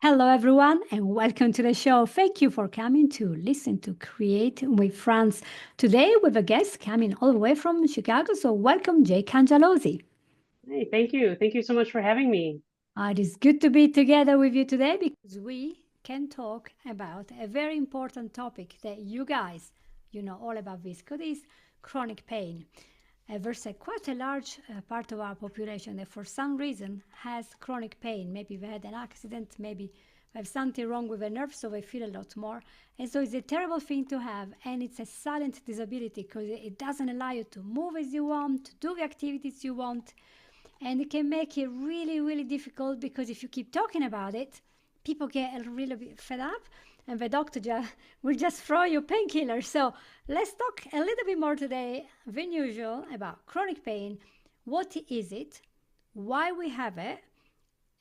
Hello, everyone, and welcome to the show. Thank you for coming to listen to Create with Franz. Today, with a guest coming all the way from Chicago. So, welcome, Jay Cangialosi. Hey, thank you. Thank you so much for having me. It is good to be together with you today because we can talk about a very important topic that you guys, you know all about this, because it's chronic pain. There's quite a large part of our population that for some reason has chronic pain. Maybe they had an accident, maybe they have something wrong with their nerves, so they feel a lot more. And so it's a terrible thing to have, and it's a silent disability because it doesn't allow you to move as you want, to do the activities you want, and it can make it really, really difficult because if you keep talking about it, people get a really bit fed up and the doctor will just throw you painkillers. So let's talk a little bit more today than usual about chronic pain. What is it? Why we have it?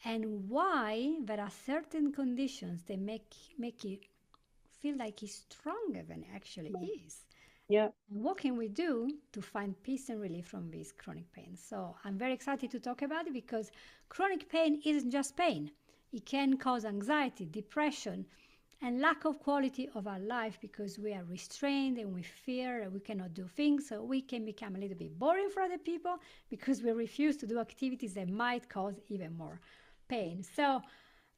And why there are certain conditions that make it feel like it's stronger than it actually Right. is. Yeah. And what can we do to find peace and relief from this chronic pain? So I'm very excited to talk about it because chronic pain isn't just pain. It can cause anxiety, depression, and lack of quality of our life because we are restrained and we fear and we cannot do things. So we can become a little bit boring for other people because we refuse to do activities that might cause even more pain. So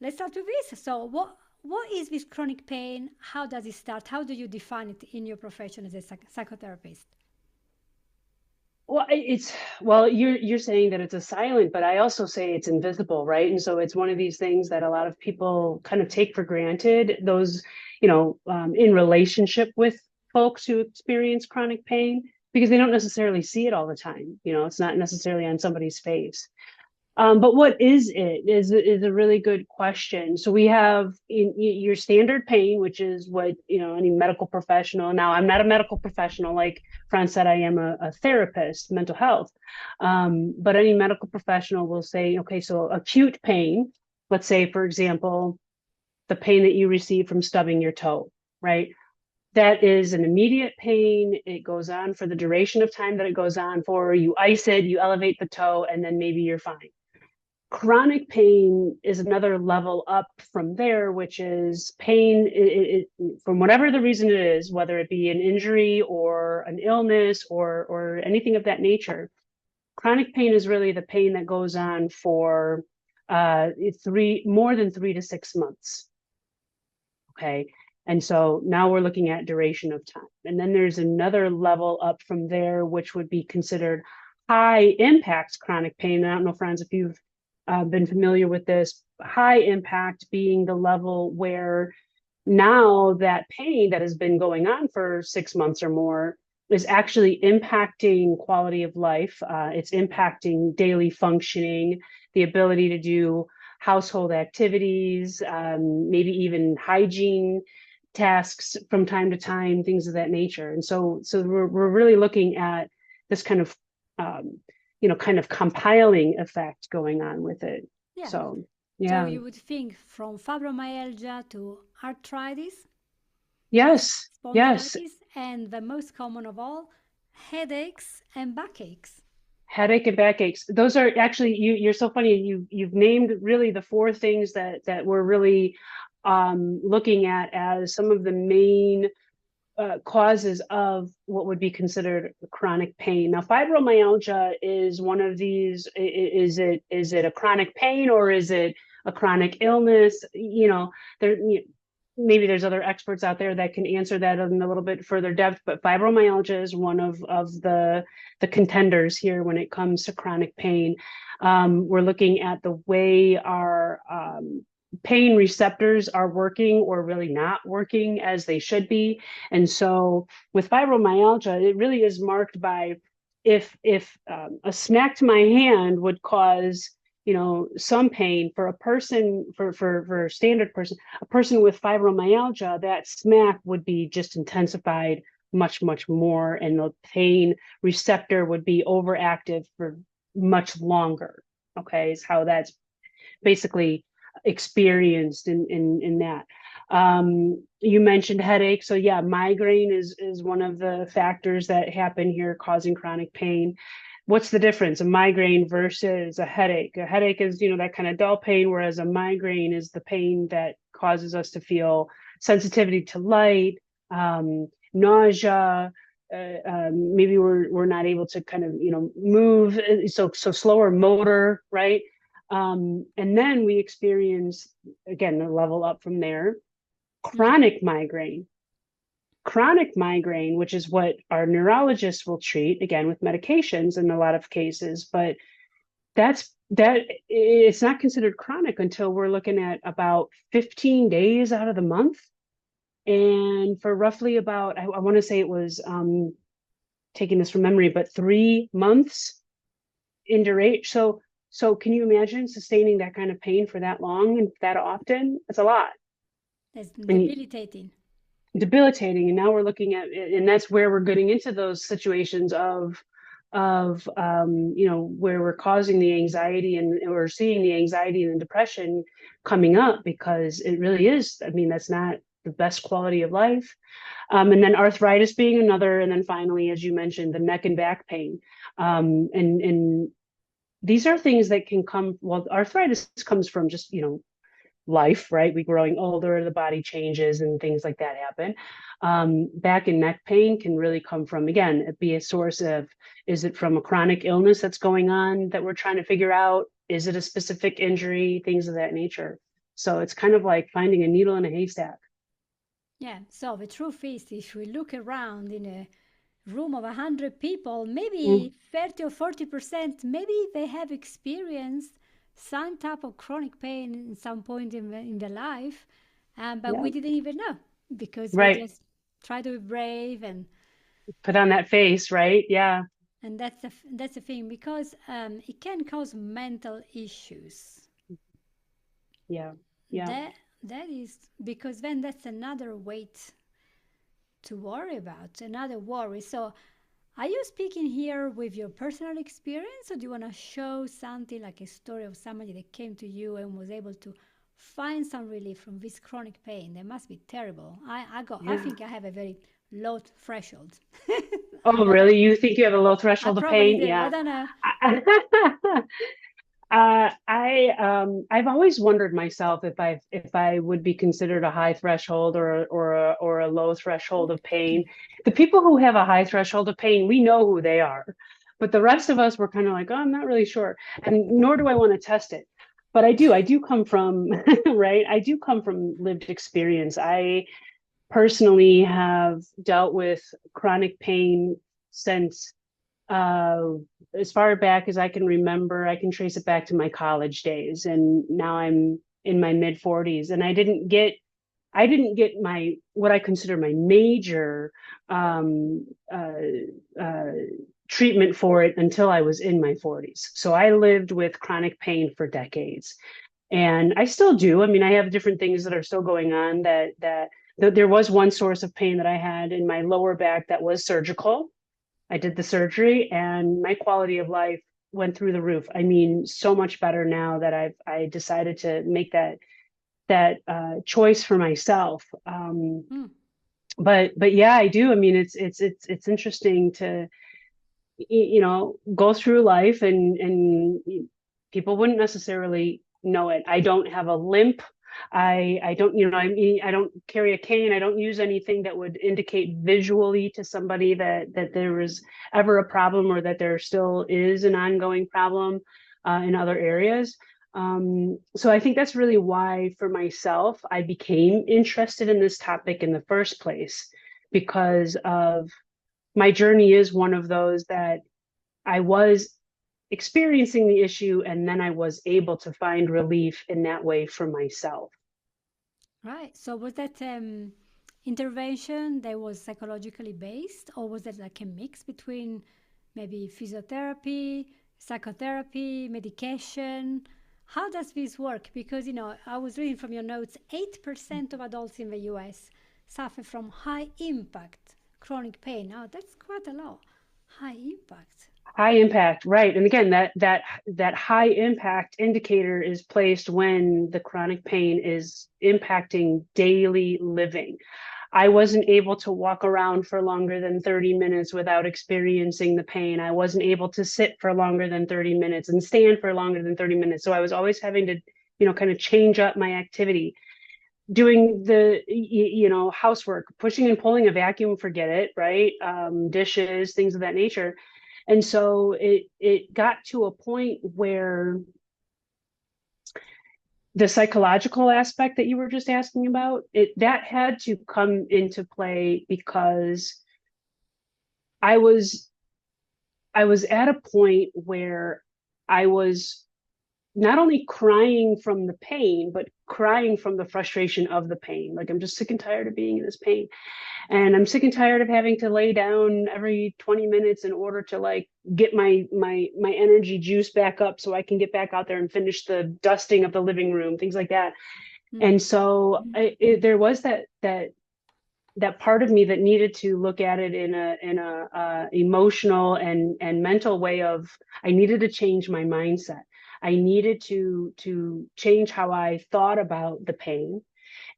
let's start with this. So what is this chronic pain? How does it start? How do you define it in your profession as a psychotherapist? Well, you're saying that it's a silent, but I also say it's invisible, right? And so it's one of these things that a lot of people kind of take for granted. Those, in relationship with folks who experience chronic pain, because they don't necessarily see it all the time. It's not necessarily on somebody's face. But what is it is a really good question. So we have your standard pain, which is what any medical professional. Now, I'm not a medical professional, like Franz said. I am a therapist, mental health. But any medical professional will say, okay, so acute pain. Let's say, for example, the pain that you receive from stubbing your toe, right? That is an immediate pain. It goes on for the duration of time that it goes on for. You ice it, you elevate the toe, and then maybe you're fine. Chronic pain is another level up from there, which is pain from whatever the reason it is, whether it be an injury or an illness or anything of that nature. Chronic pain is really the pain that goes on for more than 3 to 6 months. Okay. And so now we're looking at duration of time. And then there's another level up from there, which would be considered high impact chronic pain. I don't know, Franz, if you've been familiar with this. High impact being the level where now that pain that has been going on for 6 months or more is actually impacting quality of life. It's impacting daily functioning, the ability to do household activities, maybe even hygiene tasks from time to time, things of that nature. And so we're really looking at this kind of kind of compiling effect going on with it. Yeah. So So yeah. you would think from fibromyalgia to arthritis, Yes. Yes. spondylitis, and the most common of all, headaches and backaches. Headache and backaches. Those are actually you're so funny. You've named really the four things that we're really looking at as some of the main causes of what would be considered chronic pain. Now, fibromyalgia is one of these. Is it a chronic pain or is it a chronic illness? There maybe there's other experts out there that can answer that in a little bit further depth. But fibromyalgia is one of the contenders here when it comes to chronic pain. We're looking at the way our pain receptors are working or really not working as they should be. And so with fibromyalgia, it really is marked by if a smack to my hand would cause some pain for a person for a standard person, a person with fibromyalgia, that smack would be just intensified much more, and the pain receptor would be overactive for much longer. Okay, is how that's basically experienced in that. You mentioned headache. So yeah, migraine is one of the factors that happen here causing chronic pain. what's the difference? A migraine versus a headache. A headache is, that kind of dull pain, whereas a migraine is the pain that causes us to feel sensitivity to light, nausea. Maybe we're not able to kind of move, so slower motor, right? And then we experience, again, a level up from there, Mm. chronic migraine. Chronic migraine, which is what our neurologists will treat, again, with medications in a lot of cases, but that it's not considered chronic until we're looking at about 15 days out of the month. And for roughly about, I want to say it was, taking this from memory, but 3 months in duration. So can you imagine sustaining that kind of pain for that long and that often? It's a lot. That's And debilitating. debilitating. And now we're looking at, and that's where we're getting into those situations of where we're causing the anxiety, and we're seeing the anxiety and the depression coming up, because it really is, I mean, that's not the best quality of life. And then arthritis being another, and then finally, as you mentioned, the neck and back pain. And these are things that can come, well, arthritis comes from just, life, right? We growing older, the body changes and things like that happen. Back and neck pain can really come from, again, it be a source of, is it from a chronic illness that's going on that we're trying to figure out? Is it a specific injury? Things of that nature. So it's kind of like finding a needle in a haystack. Yeah, so the truth is, if we look around in a room of 100 people, maybe Mm, 30 or 40%, maybe they have experienced some type of chronic pain in some point in their life, but yeah, we didn't even know because we right. just try to be brave, Put on that face, right? Yeah, and that's the thing because it can cause mental issues. yeah, yeah. That is because then that's another weight to worry about, another worry. So are you speaking here with your personal experience, or do you want to show something like a story of somebody that came to you and was able to find some relief from this chronic pain? That must be terrible. I Yeah. think I have a very low threshold. Oh, I don't. really? You think you have a low I threshold of probably pain? do. I Yeah. don't know. I've always wondered myself if I would be considered a high threshold or a low threshold of pain. The people who have a high threshold of pain, we know who they are, but the rest of us were kind of like, oh, I'm not really sure, and nor do I want to test it. But I do come from right. I do come from lived experience. I personally have dealt with chronic pain since uh, as far back as I can remember. I can trace it back to my college days, and now I'm in my mid 40s, and I didn't get my what I consider my major um, uh, treatment for it until I was in my 40s. So I lived with chronic pain for decades, and I still do. I mean, I have different things that are still going on. There was one source of pain that I had in my lower back that was surgical. I did the surgery, and my quality of life went through the roof. I mean, so much better now that I decided to make that choice for myself. Hmm. But yeah, I do. I mean, it's interesting to go through life, and people wouldn't necessarily know it. I don't have a limp. I don't, I mean, I don't carry a cane. I don't use anything that would indicate visually to somebody that there was ever a problem, or that there still is an ongoing problem in other areas. So I think that's really why, for myself, I became interested in this topic in the first place, because of my journey is one of those that I was experiencing the issue, and then I was able to find relief in that way for myself. Right. So was that intervention that was psychologically based, or was that like a mix between maybe physiotherapy, psychotherapy, medication? How does this work? Because, I was reading from your notes, 8% of adults in the US suffer from high impact chronic pain. Now, that's quite a lot. High impact. High impact, right? And again, that high impact indicator is placed when the chronic pain is impacting daily living. I wasn't able to walk around for longer than 30 minutes without experiencing the pain. I wasn't able to sit for longer than 30 minutes and stand for longer than 30 minutes. So I was always having to, kind of change up my activity, doing the, housework, pushing and pulling a vacuum, forget it, right? Dishes, things of that nature. And so it got to a point where the psychological aspect that you were just asking about, that had to come into play because I was I was at a point where I was not only crying from the pain, but crying from the frustration of the pain. Like, I'm just sick and tired of being in this pain. And I'm sick and tired of having to lay down every 20 minutes in order to like get my energy juice back up so I can get back out there and finish the dusting of the living room, things like that. Mm. And so there was that part of me that needed to look at it in a emotional and mental way of, I needed to change my mindset. I needed to change how I thought about the pain,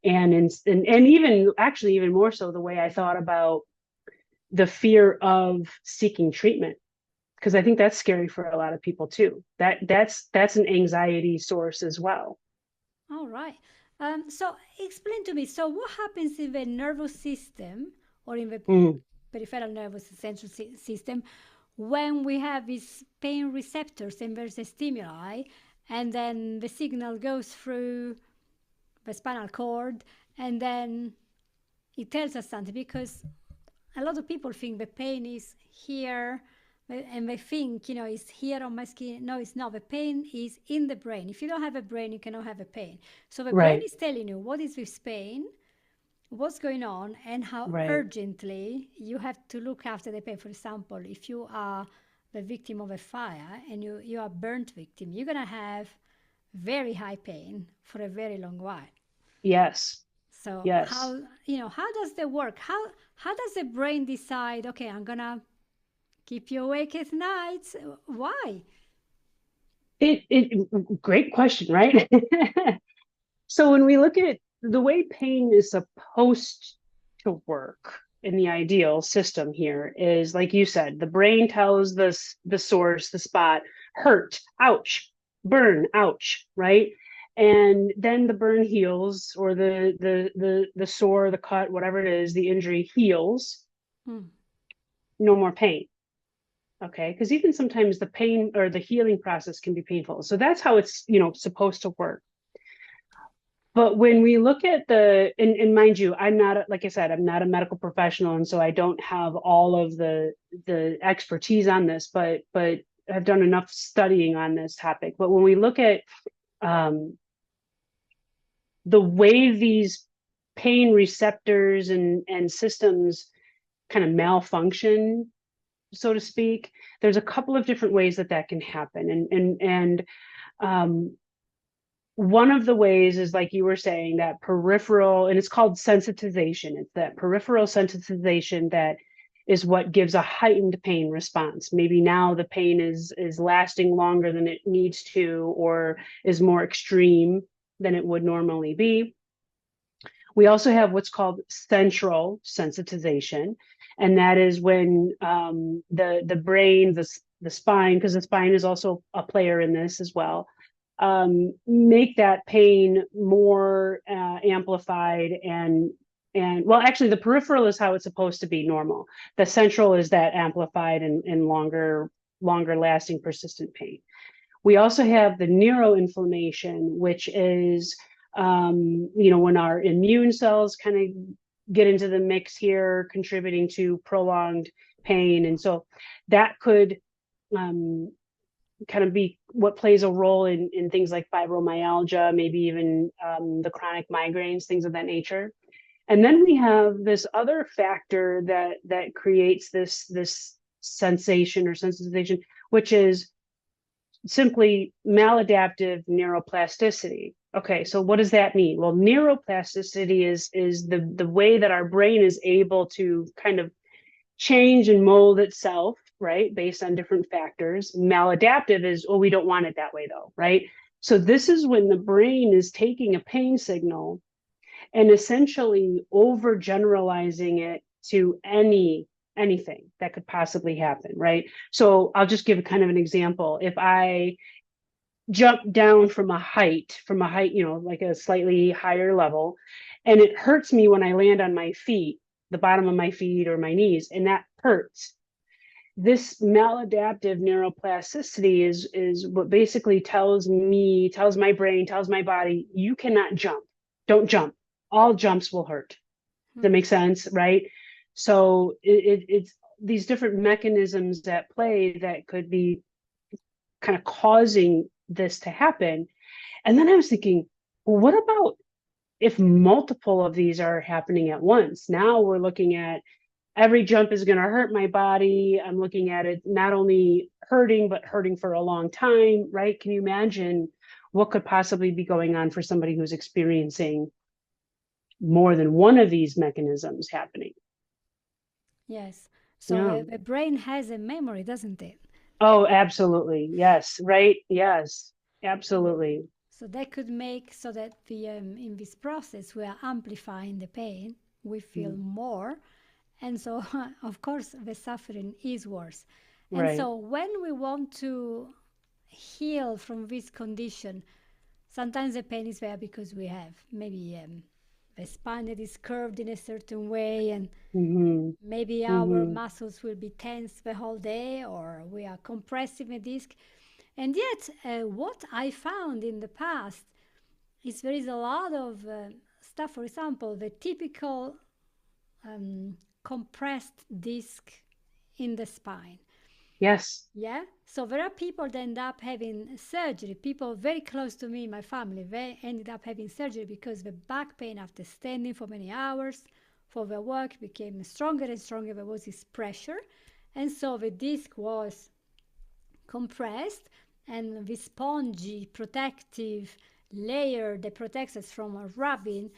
and even actually even more so the way I thought about the fear of seeking treatment, because I think that's scary for a lot of people too. That's an anxiety source as well. All right. So explain to me. So what happens in the nervous system or in the Mm, peripheral nervous central system when we have these pain receptors and there's a stimuli, and then the signal goes through the spinal cord, and then it tells us something because a lot of people think the pain is here and they think, it's here on my skin. No, it's not. The pain is in the brain. If you don't have a brain, you cannot have a pain. So the brain right, is telling you what is this pain, what's going on, and how right. urgently you have to look after the pain. For example, if you are the victim of a fire and you are burnt victim, you're going to have very high pain for a very long while. Yes, So yes. how does that work? How does the brain decide, okay, I'm going to keep you awake at night? Why? Great question, right? So when we look at the way pain is supposed to work in the ideal system here is, like you said, the brain tells the source, the spot, hurt, ouch, burn, ouch, right? And then the burn heals, or the sore, the cut, whatever it is, the injury heals, Hmm. no more pain. Okay, because even sometimes the pain or the healing process can be painful. So that's how it's, supposed to work. But when we look at and mind you, I'm not, like I said, I'm not a medical professional, and so I don't have all of the expertise on this, but I've done enough studying on this topic. But when we look at um, the way these pain receptors and systems kind of malfunction, so to speak, there's a couple of different ways that can happen, and um, one of the ways is, like you were saying, that peripheral, and it's called sensitization. It's that peripheral sensitization that is what gives a heightened pain response. Maybe now the pain is lasting longer than it needs to, or is more extreme than it would normally be. We also have what's called central sensitization, and that is when the brain, the spine, because the spine is also a player in this as well, make that pain more amplified, and well, actually, the peripheral is how it's supposed to be normal. The central is that amplified and longer lasting persistent pain. We also have the neuroinflammation, which is, when our immune cells kind of get into the mix here, contributing to prolonged pain. And so that could um, kind of be what plays a role in things like fibromyalgia, maybe even the chronic migraines, things of that nature. And then we have this other factor that creates this sensation or sensitization, which is simply maladaptive neuroplasticity. Okay, so what does that mean? Well, neuroplasticity is the way that our brain is able to kind of change and mold itself, right, based on different factors. Maladaptive is, oh, we don't want it that way though, right? So this is when the brain is taking a pain signal and essentially overgeneralizing it to anything that could possibly happen, right? So I'll just give kind of an example. If I jump down from a height, like a slightly higher level, and it hurts me when I land on my feet, the bottom of my feet or my knees, and that hurts. This maladaptive neuroplasticity is what basically tells my brain, tells my body, you cannot jump. Don't jump. All jumps will hurt. Does that Hmm. make sense? Right. So it's these different mechanisms at play that could be kind of causing this to happen. And then I was thinking, well, what about if multiple of these are happening at once? Now we're looking at every jump is going to hurt my body. I'm looking at it not only hurting, but hurting for a long time, right? Can you imagine what could possibly be going on for somebody who's experiencing more than one of these mechanisms happening? Yes. So Yeah. the brain has a memory, doesn't it? Oh, absolutely. Yes. Right. Yes. Absolutely. So that could make so that the in this process we are amplifying the pain. We feel Mm. more, and so of course the suffering is worse. And Right. so when we want to heal from this condition, sometimes the pain is there because we have maybe the spine that is curved in a certain way, and Mm-hmm. maybe our Mm-hmm. muscles will be tense the whole day, or we are compressing the disc. And yet, what I found in the past is there is a lot of stuff. For example, the typical compressed disc in the spine. Yes. Yeah. So there are people that end up having surgery. People very close to me, my family, they ended up having surgery because the back pain after standing for many hours for their work became stronger and stronger. There was this pressure. And so the disc was compressed, and the spongy protective layer that protects us from rubbing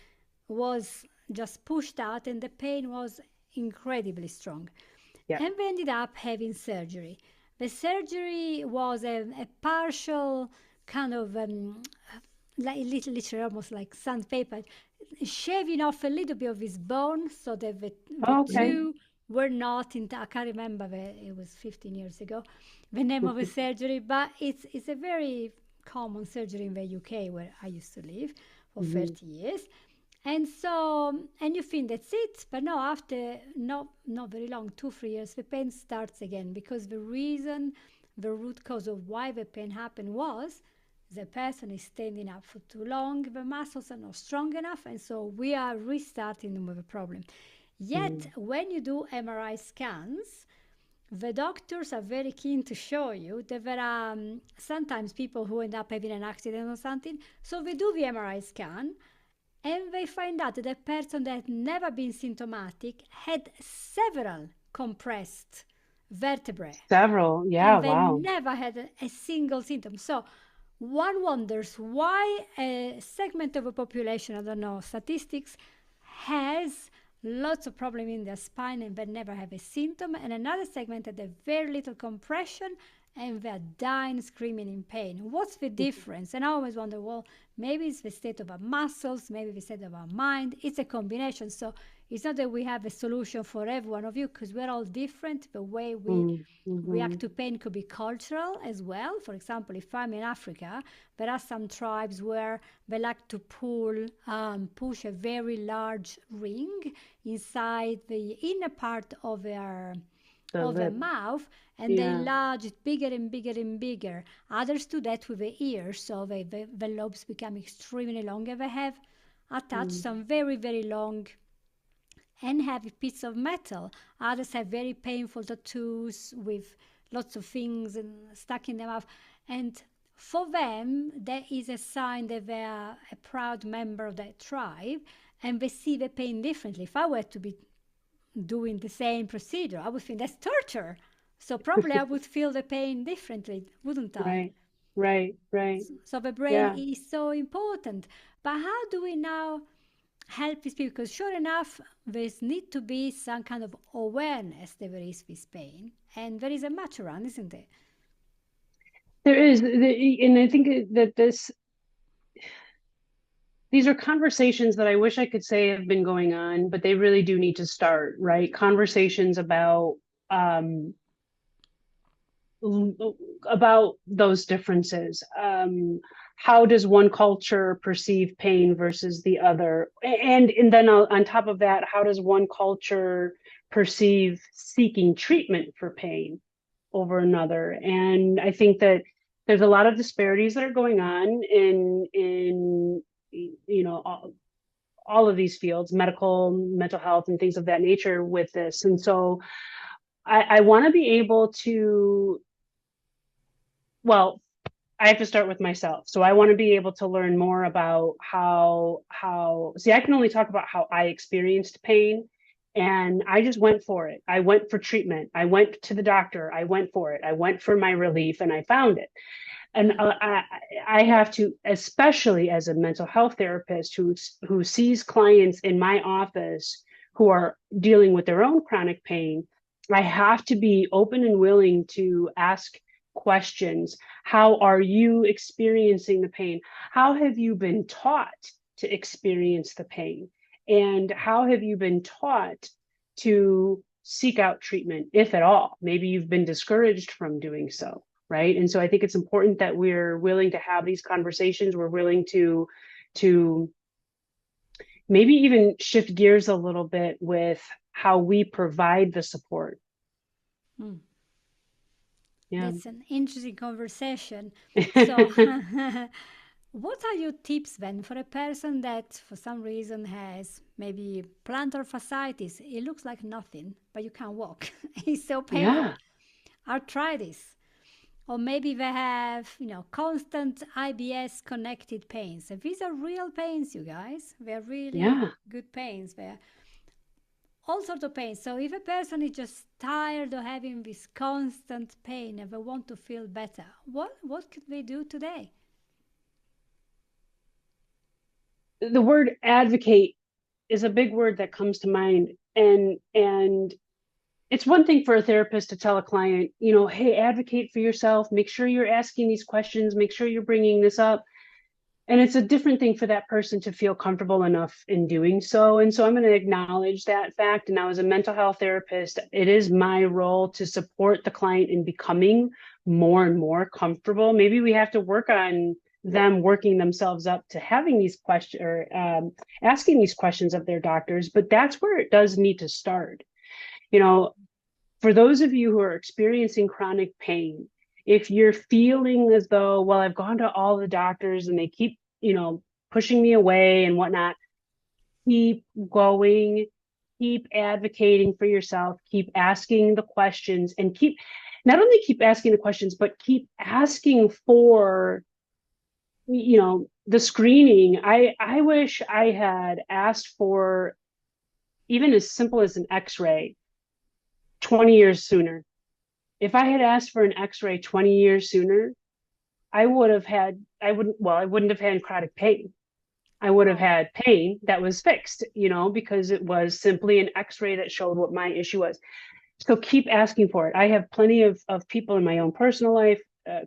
was just pushed out, and the pain was incredibly strong. Yeah. And we ended up having surgery. The surgery was a partial kind of like literally almost like sandpaper, shaving off a little bit of his bone so that the Oh, okay. two were not in. I can't remember, it was 15 years ago, the name of the surgery, but it's a very common surgery in the UK where I used to live for Mm-hmm. 30 years. And so, and you think that's it, but no, after not very long, 2 3 years, the pain starts again because the reason, the root cause of why the pain happened was the person is standing up for too long, the muscles are not strong enough, and so we are restarting with a problem. Yet, Mm-hmm. when you do MRI scans, the doctors are very keen to show you that there are sometimes people who end up having an accident or something. So they do the MRI scan and they find out that the person that had never been symptomatic had several compressed vertebrae Several. Yeah. and they Wow. never had a single symptom. So one wonders why a segment of a population, I don't know, statistics, has lots of problem in their spine and they never have a symptom, and another segment had a very little compression and they're dying screaming in pain. What's the difference? And I always wonder, well, maybe it's the state of our muscles, maybe the state of our mind. It's a combination. So it's not that we have a solution for every one of you because we're all different. The way we Mm-hmm. react to pain could be cultural as well. For example, if I'm in Africa, there are some tribes where they like to push a very large ring inside the inner part The of their lip. mouth, and they Yeah. enlarge it bigger and bigger and bigger. Others do that with the ears, so the lobes become extremely long, and they have attached Mm. some very, very long and heavy piece of metal. Others have very painful tattoos with lots of things and stuck in their mouth. And for them, that is a sign that they are a proud member of that tribe and they see the pain differently. If I were to be doing the same procedure, I would think that's torture. So probably I would feel the pain differently, wouldn't I? Right. Right. Right. So the brain Yeah. is so important. But how do we now help these people? Because sure enough, there's need to be some kind of awareness that there is this pain, and there is a match around, isn't it? There is, and I think that this these are conversations that I wish I could say have been going on, but they really do need to start, right? Conversations um, about those differences. How does one culture perceive pain versus the other? And then on top of that, how does one culture perceive seeking treatment for pain over another? And I think that there's a lot of disparities that are going on in all of these fields, medical, mental health, and things of that nature with this. And so I want to be able to, well, I have to start with myself. So I want to be able to learn more about see, I can only talk about how I experienced pain, and I just went for it. I went for treatment. I went to the doctor. I went for it. I went for my relief and I found it. And Mm. I have to, especially as a mental health therapist who sees clients in my office who are dealing with their own chronic pain, I have to be open and willing to ask questions. How are you experiencing the pain? How have you been taught to experience the pain? And how have you been taught to seek out treatment, if at all? Maybe you've been discouraged from doing so, right? And so I think it's important that we're willing to have these conversations. We're willing to maybe even shift gears a little bit with how we provide the support. Mm. Yeah. That's an interesting conversation. So, what are your tips then for a person that for some reason has maybe plantar fasciitis? It looks like nothing, but you can't walk. It's so painful. Yeah. Arthritis. Or maybe they have, constant IBS connected pains. And these are real pains, you guys. They're really Yeah. good pains. They're all sorts of pain. So if a person is just tired of having this constant pain and they want to feel better, what could they do today? The word advocate is a big word that comes to mind. And it's one thing for a therapist to tell a client, hey, advocate for yourself, make sure you're asking these questions, make sure you're bringing this up. And it's a different thing for that person to feel comfortable enough in doing so. And so I'm going to acknowledge that fact. And now, as a mental health therapist, it is my role to support the client in becoming more and more comfortable. Maybe we have to work on them working themselves up to having these questions or asking these questions of their doctors. But that's where it does need to start. You know, for those of you who are experiencing chronic pain, if you're feeling as though, well, I've gone to all the doctors and they keep, pushing me away and whatnot, keep going, keep advocating for yourself, keep asking the questions, and not only keep asking the questions, but keep asking for, the screening. I wish I had asked for even as simple as an x-ray 20 years sooner. If I had asked for an x-ray 20 years sooner, I wouldn't have had chronic pain. I would have Oh, had pain that was fixed, because it was simply an x-ray that showed what my issue was. So keep asking for it. I have plenty of people in my own personal life,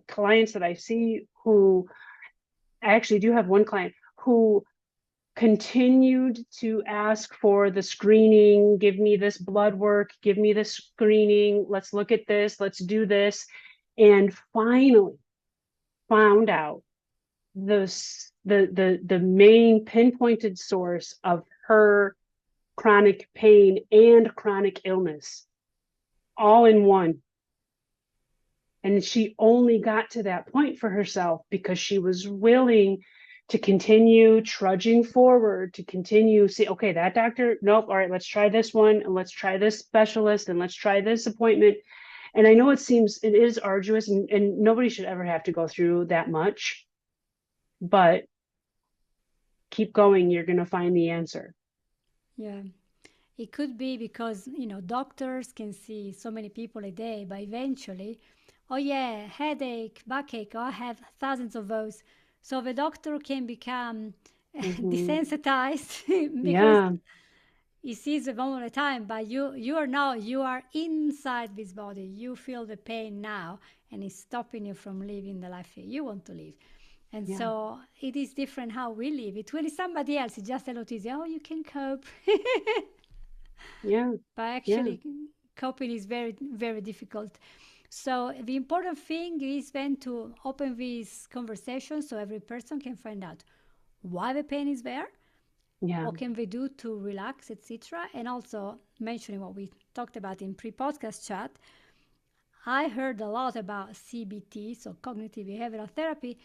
clients that I see who, I actually do have one client who continued to ask for the screening, give me this blood work, give me this screening, let's look at this, let's do this. And finally found out the main pinpointed source of her chronic pain and chronic illness all in one. And she only got to that point for herself because she was willing to continue trudging forward, to continue see, okay, that doctor, nope, all right, let's try this one, and let's try this specialist, and let's try this appointment. And I know it is arduous, and nobody should ever have to go through that much, but keep going, you're going to find the answer. yeah. It could be because, doctors can see so many people a day, but eventually, oh yeah, headache, backache, oh, I have thousands of those. So the doctor can become Mm-hmm. desensitized because Yeah. he sees them all the time, but you are inside this body. You feel the pain now, and it's stopping you from living the life you want to live. And Yeah. so it is different how we live it. When it's somebody else, it's just a lot easier. Oh, you can cope. Yeah. But Yeah. actually, coping is very, very difficult. So the important thing is then to open this conversation so every person can find out why the pain is there, Yeah. what can we do to relax, etc. And also mentioning what we talked about in pre-podcast chat, I heard a lot about CBT, so cognitive behavioral therapy,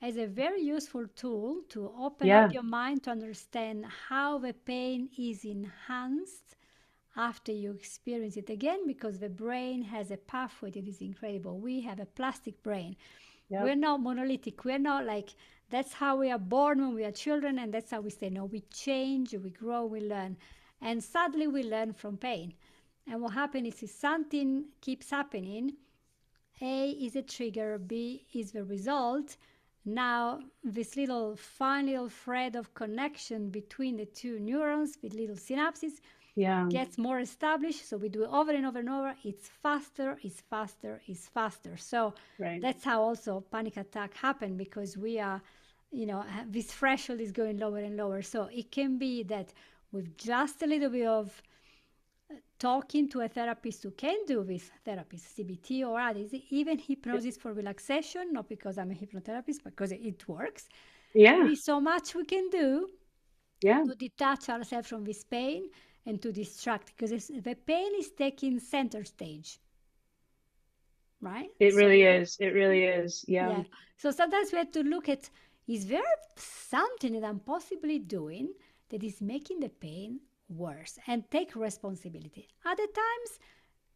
as a very useful tool to open up Yeah. your mind to understand how the pain is enhanced after you experience it again, because the brain has a pathway that is incredible. We have a plastic brain. Yep. We're not monolithic. We're not like that's how we are born when we are children and that's how we stay. No, we change, we grow, we learn. And sadly, we learn from pain. And what happens is if something keeps happening, A is a trigger, B is the result. Now, this little fine little thread of connection between the two neurons with little synapses Yeah. gets more established. So we do it over and over and over. It's faster, it's faster, it's faster. So Right. that's how also panic attack happen because we are, this threshold is going lower and lower. So it can be that with just a little bit of talking to a therapist who can do this therapist, CBT or others, even hypnosis for relaxation, not because I'm a hypnotherapist, but because it works. There Yeah. is so much we can do Yeah. to detach ourselves from this pain and to distract because the pain is taking center stage, right? It So really is. It really is. Yeah. yeah. So sometimes we have to look at, is there something that I'm possibly doing that is making the pain worse and take responsibility? Other times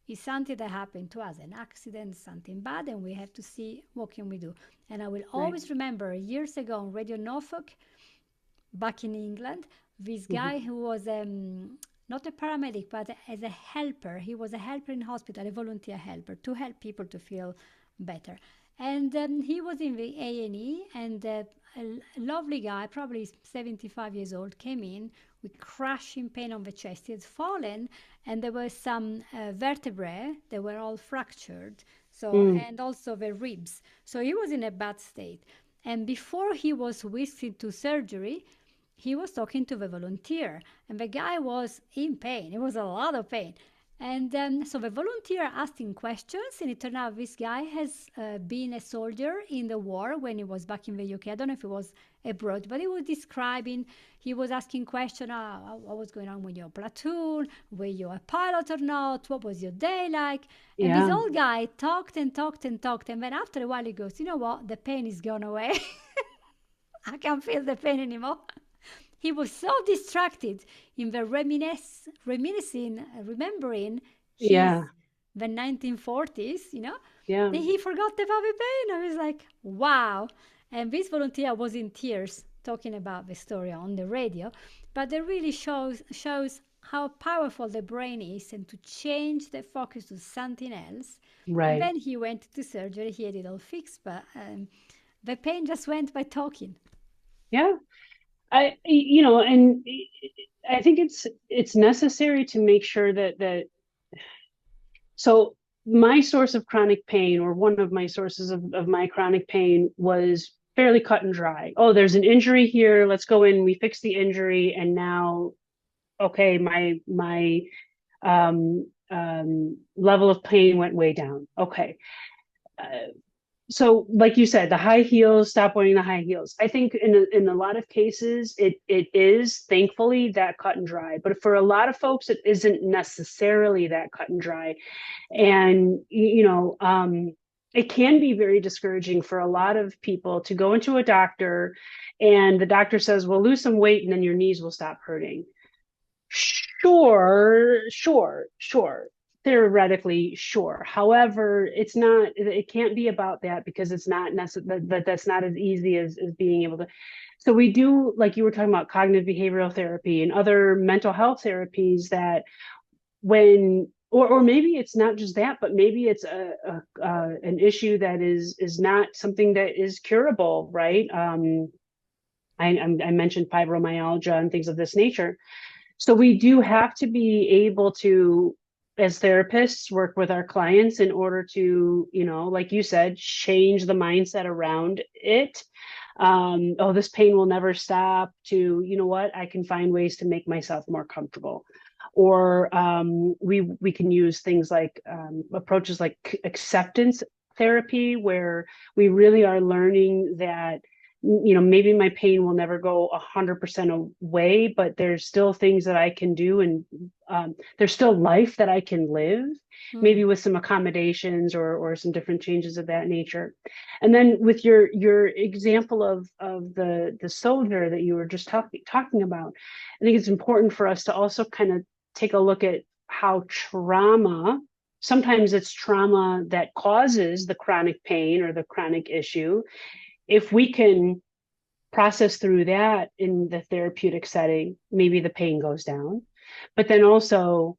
it's something that happened to us, an accident, something bad, and we have to see what can we do. And I will Right. always remember years ago on Radio Norfolk, back in England, this Hmm. guy who was not a paramedic, but as a helper. He was a helper in hospital, a volunteer helper to help people to feel better. And he was in the A&E, and a lovely guy, probably 75 years old, came in with crushing pain on the chest. He had fallen, and there were some vertebrae that were all fractured. So, Mm. and also the ribs. So he was in a bad state. And before he was whisked into surgery, he was talking to the volunteer, and the guy was in pain. It was a lot of pain. And so the volunteer asked him questions, and it turned out this guy has been a soldier in the war when he was back in the UK. I don't know if he was abroad, but he was describing, he was asking questions, what was going on with your platoon? Were you a pilot or not? What was your day like? And this Yeah. old guy talked and talked and talked. And then after a while, he goes, you know what? The pain is gone away. I can't feel the pain anymore. He was so distracted in the remembering his Yeah. the 1940s, Yeah. that he forgot about the pain. I was like, wow. And this volunteer was in tears talking about the story on the radio, but it really shows how powerful the brain is and to change the focus to something else. And Right. then he went to surgery. He had it all fixed, but the pain just went by talking. Yeah. And I think it's necessary to make sure that so my source of chronic pain, or one of my sources of my chronic pain, was fairly cut and dry. Oh, there's an injury here. Let's go in. We fix the injury, and now, okay, my level of pain went way down. Okay. So like you said, the high heels, stop wearing the high heels. I think in a lot of cases it is thankfully that cut and dry, but for a lot of folks it isn't necessarily that cut and dry. Yeah. And it can be very discouraging for a lot of people to go into a doctor and the doctor says, well, lose some weight and then your knees will stop hurting. Sure. Theoretically, sure. However, it's not, it can't be about that because it's not necessary, that's not as easy as being able to. So we do, like you were talking about, cognitive behavioral therapy and other mental health therapies that or maybe it's not just that, but maybe it's an issue that is not something that is curable, right? I mentioned fibromyalgia and things of this nature. So we do have to be able to, as therapists, work with our clients in order to, like you said, change the mindset around it. Oh, this pain will never stop, to, you know what, I can find ways to make myself more comfortable. Or we can use things like approaches like acceptance therapy, where we really are learning that, maybe my pain will never go 100% away, but there's still things that I can do, and there's still life that I can live, Hmm. maybe with some accommodations or some different changes of that nature. And then with your example of the soldier that you were just talking about, I think it's important for us to also kind of take a look at how trauma, sometimes it's trauma that causes the chronic pain or the chronic issue. If we can process through that in the therapeutic setting, maybe the pain goes down. But then also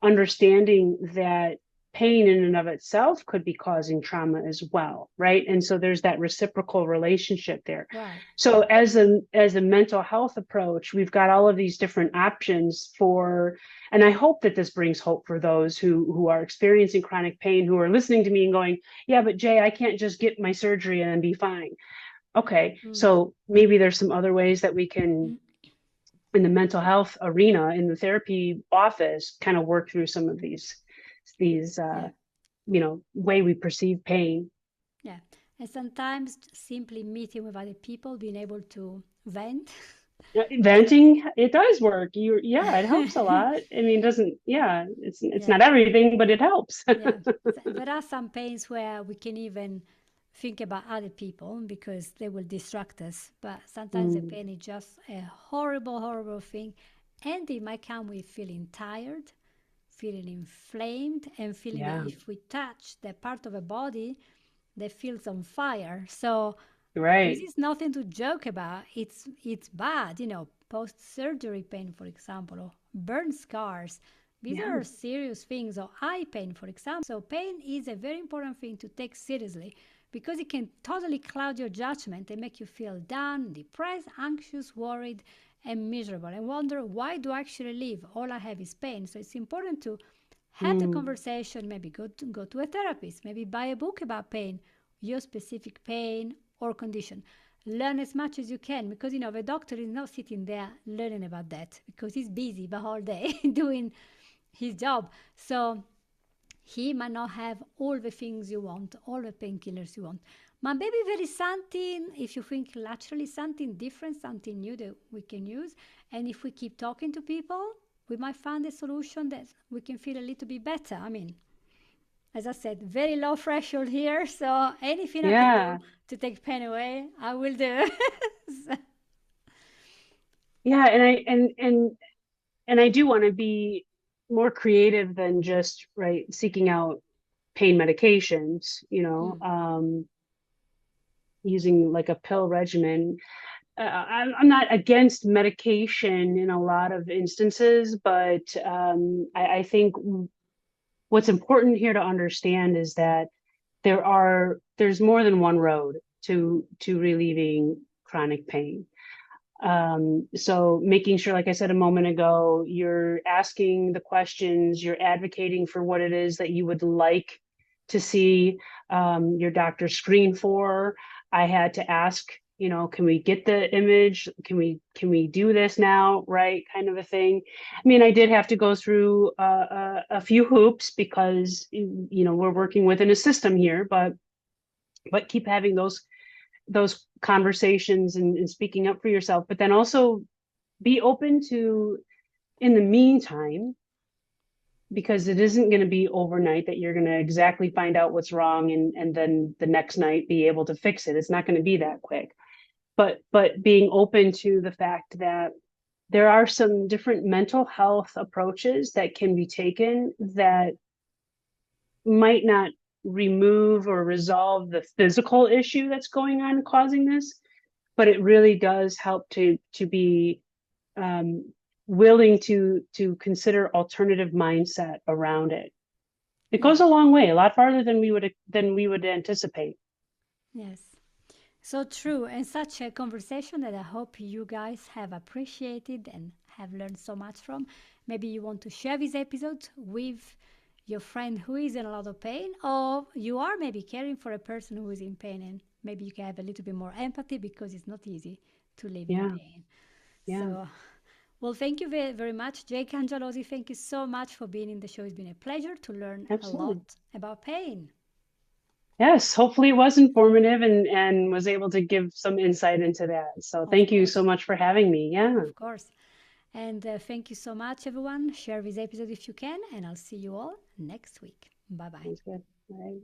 understanding that pain in and of itself could be causing trauma as well, right? And so there's that reciprocal relationship there. Right. So as a mental health approach, we've got all of these different options for, and I hope that this brings hope for those who are experiencing chronic pain, who are listening to me and going, yeah, but Jay, I can't just get my surgery and then be fine. Okay, Mm. so maybe there's some other ways that we can, in the mental health arena, in the therapy office, kind of work through some of these Yeah. way we perceive pain. Yeah. And sometimes simply meeting with other people, being able to vent. Venting, it does work. Yeah, it helps a lot. I mean, it doesn't, yeah, it's Yeah. not everything, but it helps. Yeah. There are some pains where we can even think about other people because they will distract us. But sometimes the Mm, pain is just a horrible, horrible thing. And it might come with feeling tired, feeling inflamed, and feeling that yeah, if we touch the part of a body that feels on fire. So this right. is nothing to joke about. It's bad, post-surgery pain, for example, or burn scars. These Yeah. are serious things, or eye pain, for example. So pain is a very important thing to take seriously because it can totally cloud your judgment and make you feel down, depressed, anxious, worried, and miserable, and wonder why do I actually live? All I have is pain. So it's important to have the Mm, conversation, maybe go to a therapist, maybe buy a book about pain, your specific pain or condition. Learn as much as you can because the doctor is not sitting there learning about that because he's busy the whole day doing his job. So he might not have all the things you want, all the painkillers you want. But maybe there is something, if you think laterally, something different, something new that we can use. And if we keep talking to people, we might find a solution that we can feel a little bit better. I mean, as I said, very low threshold here. So anything I can do yeah. to take pain away, I will do. So- Yeah, and I do want to be more creative than just right seeking out pain medications, Mm, using like a pill regimen. I'm not against medication in a lot of instances, but I think what's important here to understand is that there's more than one road to relieving chronic pain. So making sure, like I said a moment ago, you're asking the questions, you're advocating for what it is that you would like to see your doctor screen for. I had to ask, can we get the image? Can we do this now? Right, kind of a thing. I mean, I did have to go through a few hoops because we're working within a system here, but keep having those conversations and speaking up for yourself, but then also be open to, in the meantime, because it isn't going to be overnight that you're going to exactly find out what's wrong and then the next night be able to fix it. It's not going to be that quick. But being open to the fact that there are some different mental health approaches that can be taken that might not remove or resolve the physical issue that's going on causing this, but it really does help to be um, willing to consider alternative mindset around it. It goes a yes, long way, a lot farther than we would anticipate. yes. So true. And such a conversation that I hope you guys have appreciated and have learned so much from. Maybe you want to share this episode with your friend who is in a lot of pain, or you are maybe caring for a person who is in pain and maybe you can have a little bit more empathy because it's not easy to live in Yeah. pain. Yeah. So, well, thank you very, very much, Jay Cangialosi. Thank you so much for being in the show. It's been a pleasure to learn a lot Absolutely. about pain. Yes, hopefully it was informative and was able to give some insight into that. So Of thank you so course, much for having me. Yeah, of course. And thank you so much, everyone. Share this episode if you can, and I'll see you all next week. Bye bye. sounds good. All right.